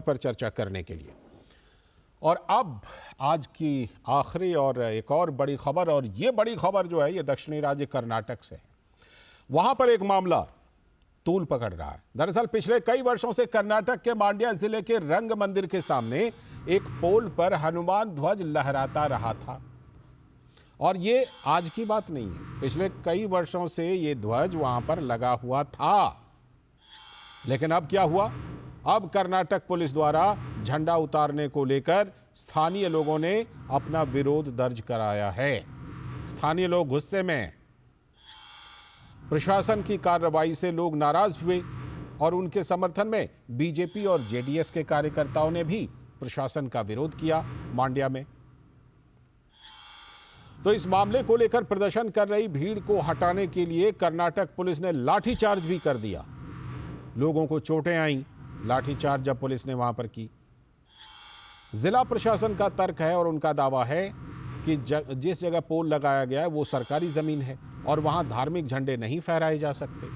पर चर्चा करने के लिए। और अब आज की आखिरी और एक और बड़ी खबर, और ये बड़ी खबर जो है ये दक्षिणी राज्य कर्नाटक से है। वहां पर एक मामला तूल पकड़ रहा है। दरअसल पिछले कई वर्षों से कर्नाटक के मांड्या जिले के रंग मंदिर के सामने एक पोल पर हनुमान ध्वज लहराता रहा था। और ये आज की बात नहीं है, पिछले कई वर्षों से ये ध्वज वहां पर लगा हुआ था। लेकिन अब क्या हुआ? अब कर्नाटक पुलिस द्वारा झंडा उतारने को लेकर स्थानीय लोगों ने अपना विरोध दर्ज कराया है। स्थानीय लोग गुस्से में, प्रशासन की कार्रवाई से लोग नाराज हुए और उनके समर्थन में बीजेपी और जेडीएस के कार्यकर्ताओं ने भी प्रशासन का विरोध किया मांड्या में। तो इस मामले को लेकर प्रदर्शन कर रही भीड़ को हटाने के लिए कर्नाटक पुलिस ने लाठीचार्ज भी कर दिया। लोगों को चोटें आईं लाठीचार्ज जब पुलिस ने वहां पर की। जिला प्रशासन का तर्क है और उनका दावा है कि जिस जगह पोल लगाया गया है वो सरकारी जमीन है और वहां धार्मिक झंडे नहीं फहराए जा सकते।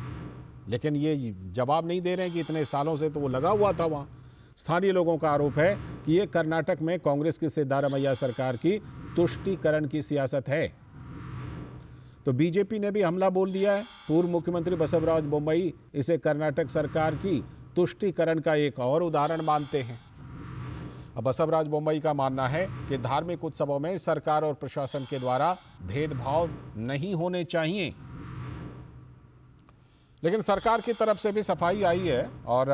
लेकिन ये जवाब नहीं दे रहे हैं कि इतने सालों से तो वो लगा हुआ था वहां। स्थानीय लोगों का आरोप है कि ये कर्नाटक में कांग्रेस की सिद्धारमैया सरकार की तुष्टीकरण की सियासत है। तो बीजेपी ने भी हमला बोल दिया है। पूर्व मुख्यमंत्री बसवराज बोम्मई इसे कर्नाटक सरकार की तुष्टीकरण का एक और उदाहरण मानते हैं। अब बसवराज बोम्मई का मानना है कि धार्मिक उत्सवों में सरकार और प्रशासन के द्वारा भेदभाव नहीं होने चाहिए। लेकिन सरकार की तरफ से भी सफाई आई है और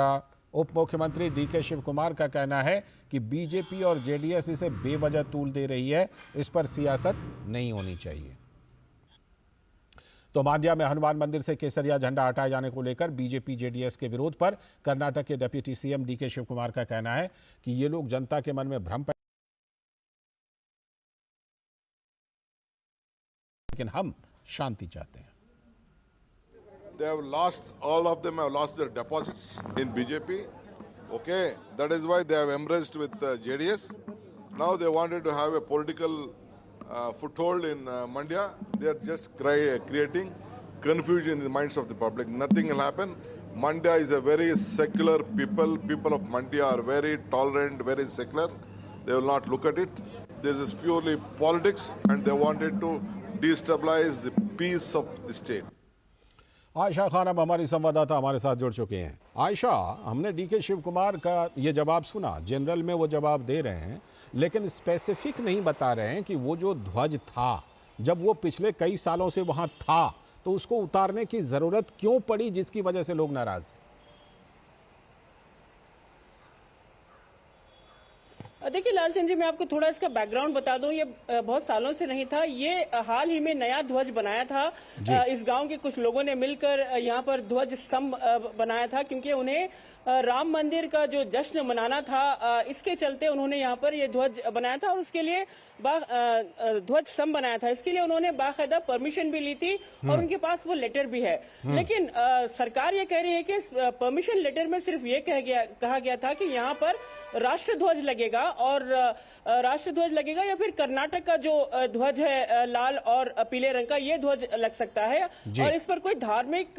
उप मुख्यमंत्री डीके शिव कुमार का कहना है कि बीजेपी और जेडीएस इसे बेवजह तूल दे रही है, इस पर सियासत नहीं होनी चाहिए। तो मांड्या में हनुमान मंदिर से केसरिया झंडा हटाए जाने को लेकर बीजेपी जेडीएस के विरोध पर कर्नाटक के deputy CM DK Shivakumar का कहना है कि ये लोग जनता के मन में भ्रम, लेकिन हम शांति चाहते हैं। They have lost, all of them have lost their deposits in BJP. Okay, that is why they have embraced with JDS. Now they wanted to have a political foothold in Mandya. They are just creating confusion in the minds of the public. Nothing will happen. Mandya is a very secular people. People of Mandya are very tolerant, very secular. They will not look at it. This is purely politics and they wanted to destabilize the peace of the state. Ayesha Khan अब हमारी संवाददाता हमारे साथ जुड़ चुके हैं। आयशा, हमने DK Shivakumar का ये जवाब सुना, जनरल में वो जवाब दे रहे हैं, लेकिन स्पेसिफिक नहीं बता रहे हैं कि वो जो ध्वज था, जब वो पिछले कई सालों से वहां था, तो उसको उतारने की जरूरत क्यों पड़ी जिसकी वजह से लोग नाराज हैं? देखिए लालचंद जी, मैं आपको थोड़ा इसका बैकग्राउंड बता दूं। ये बहुत सालों से नहीं था, ये हाल ही में नया ध्वज बनाया था। इस गांव के कुछ लोगों ने मिलकर यहाँ पर ध्वज स्तंभ बनाया था, क्योंकि उन्हें राम मंदिर का जो जश्न मनाना था, इसके चलते उन्होंने यहाँ पर ये ध्वज बनाया था और उसके लिए ध्वज स्तंभ बनाया था। इसके लिए उन्होंने बाकायदा परमिशन भी ली थी और उनके पास वो लेटर भी है। लेकिन सरकार ये कह रही है कि परमिशन लेटर में सिर्फ ये कहा गया था कि यहाँ पर राष्ट्रध्वज लगेगा और राष्ट्रध्वज लगेगा या फिर कर्नाटक का जो ध्वज है लाल और पीले रंग का, ये ध्वज लग सकता है और इस पर कोई धार्मिक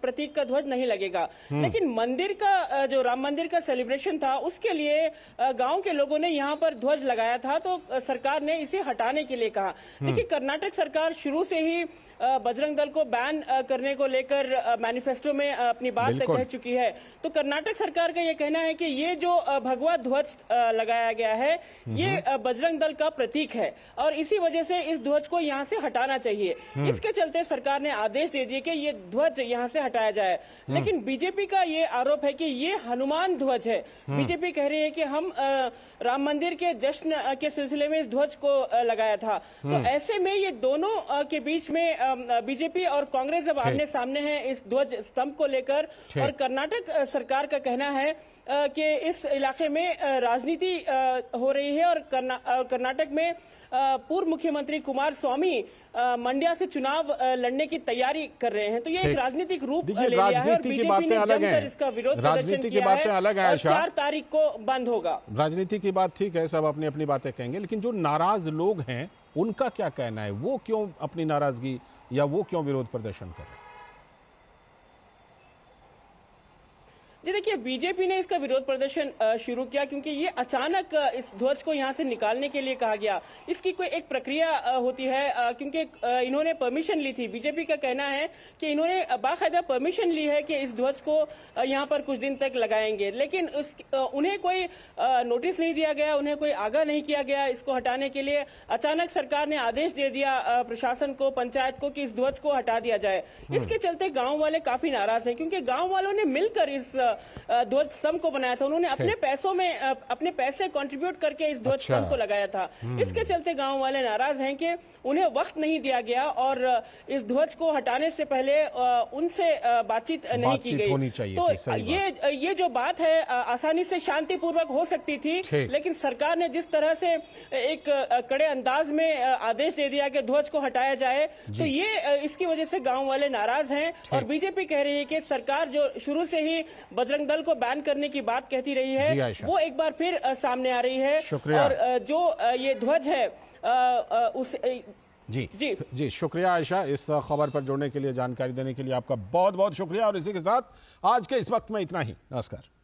प्रतीक का ध्वज नहीं लगेगा। लेकिन मंदिर का जो राम मंदिर का सेलिब्रेशन था, उसके लिए गांव के लोगों ने यहाँ पर ध्वज लगाया था, तो सरकार ने इसे हटाने के लिए कहा। देखिए, कर्नाटक सरकार शुरू से ही बजरंग दल को बैन करने को लेकर मैनिफेस्टो में अपनी बात कह चुकी है। तो कर्नाटक सरकार का ये कहना है कि ये जो भगवा ध्वज लगाया गया है, ये बजरंग दल का प्रतीक है और इसी वजह से इस ध्वज को यहाँ से हटाना चाहिए। इसके चलते सरकार ने आदेश दे दिए कि ये ध्वज यहाँ से हटाया जाए। लेकिन बीजेपी का ये आरोप है कि ये हनुमान ध्वज है। बीजेपी कह रही है कि हम राम मंदिर के जश्न के सिलसिले में इस ध्वज को लगाया था। तो ऐसे में ये दोनों के बीच में बीजेपी और कांग्रेस अब आमने सामने है इस ध्वज स्तंभ को लेकर। और कर्नाटक सरकार का कहना है कि इस इलाके में राजनीति हो रही है और कर्नाटक में पूर्व मुख्यमंत्री कुमार स्वामी मंड्या से चुनाव लड़ने की तैयारी कर रहे हैं। तो ये एक राजनीतिक रूप ले लिया है और बीजेपी ने जमकर इसका विरोध प्रदर्शन किया है और 4 तारीख को बंद होगा। राजनीति की बात ठीक है, सब अपनी अपनी बातें कहेंगे, लेकिन जो नाराज लोग हैं उनका क्या कहना है? वो क्यों अपनी नाराजगी या वो क्यों विरोध प्रदर्शन कर रहे हैं? जी देखिए, बीजेपी ने इसका विरोध प्रदर्शन शुरू किया क्योंकि ये अचानक इस ध्वज को यहाँ से निकालने के लिए कहा गया। इसकी कोई एक प्रक्रिया होती है क्योंकि इन्होंने परमिशन ली थी। बीजेपी का कहना है कि इन्होंने बाकायदा परमिशन ली है कि इस ध्वज को यहाँ पर कुछ दिन तक लगाएंगे, लेकिन उन्हें कोई नोटिस नहीं दिया गया, उन्हें कोई आगाह नहीं किया गया इसको हटाने के लिए। अचानक सरकार ने आदेश दे दिया प्रशासन को, पंचायत को कि इस ध्वज को हटा दिया जाए। इसके चलते गाँव वाले काफी नाराज हैं क्योंकि गाँव वालों ने मिलकर इस ध्वज स्तंभ को बनाया था। उन्होंने अपने पैसों में अपने पैसे कंट्रीब्यूट करके इस ध्वज स्तंभ को लगाया था। इसके चलते गांव वाले नाराज हैं कि उन्हें वक्त नहीं दिया गया और इस ध्वज को हटाने से पहले उनसे बातचीत नहीं की गई। होनी चाहिए तो थी, सही ये जो बात है आसानी से शांतिपूर्वक हो सकती थी, लेकिन सरकार ने जिस तरह से एक कड़े अंदाज में आदेश दे दिया कि ध्वज को हटाया जाए, तो ये इसकी वजह से गांव वाले नाराज हैं। और बीजेपी कह रही है कि सरकार जो शुरू से ही बजरंग दल को बैन करने की बात कहती रही है, वो एक बार फिर सामने आ रही है। और जो ये ध्वज है उस जी शुक्रिया आयशा, इस खबर पर जुड़ने के लिए, जानकारी देने के लिए आपका बहुत बहुत शुक्रिया। और इसी के साथ आज के इस वक्त में इतना ही। नमस्कार।